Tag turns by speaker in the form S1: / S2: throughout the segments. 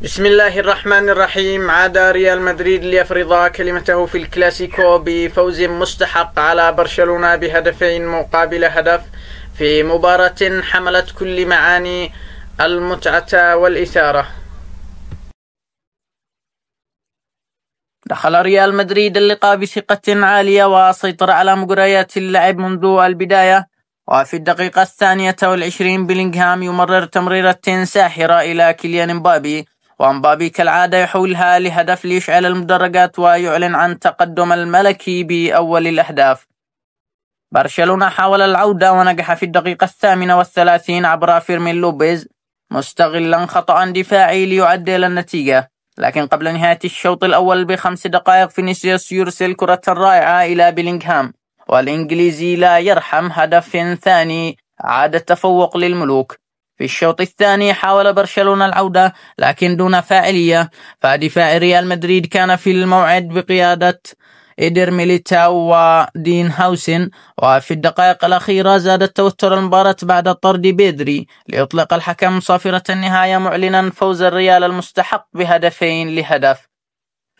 S1: بسم الله الرحمن الرحيم. عاد ريال مدريد ليفرض كلمته في الكلاسيكو بفوز مستحق على برشلونة بهدفين مقابل هدف في مباراة حملت كل معاني المتعة والإثارة. دخل ريال مدريد اللقاء بثقة عالية وسيطر على مجريات اللعب منذ البداية، وفي الدقيقة 22 بيلينغهام يمرر تمريرة ساحرة إلى كيليان مبابي، ومبابي كالعادة يحولها لهدف ليشعل المدرجات ويعلن عن تقدم الملكي بأول الأهداف. برشلونة حاول العودة ونجح في الدقيقة 38 عبر فيرمين لوبيز مستغلا خطأ دفاعي ليعدل النتيجة، لكن قبل نهاية الشوط الأول ب5 دقائق فينيسيوس يرسل كرة رائعة إلى بيلينغهام، والإنجليزي لا يرحم هدف ثاني عاد التفوق للملوك. في الشوط الثاني حاول برشلونة العودة لكن دون فاعلية، فدفاع ريال مدريد كان في الموعد بقيادة إيدر ميليتاو ودين هاوسن، وفي الدقائق الأخيرة زادت توتر المباراة بعد طرد بيدري ليطلق الحكم صافرة النهاية معلنا فوز الريال المستحق بهدفين لهدف.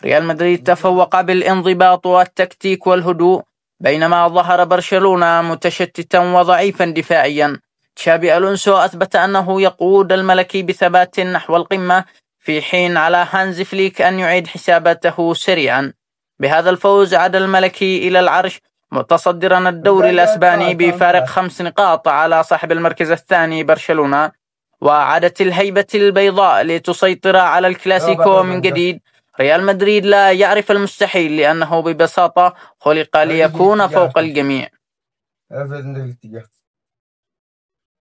S1: ريال مدريد تفوق بالانضباط والتكتيك والهدوء، بينما ظهر برشلونة متشتتا وضعيفا دفاعيا. تشابي ألونسو أثبت أنه يقود الملكي بثبات نحو القمة، في حين على هانز فليك أن يعيد حساباته سريعا. بهذا الفوز عاد الملكي إلى العرش متصدرا الدوري الأسباني بفارق 5 نقاط على صاحب المركز الثاني برشلونة، وعادت الهيبة البيضاء لتسيطر على الكلاسيكو من جديد. ريال مدريد لا يعرف المستحيل لأنه ببساطة خلق ليكون فوق الجميع.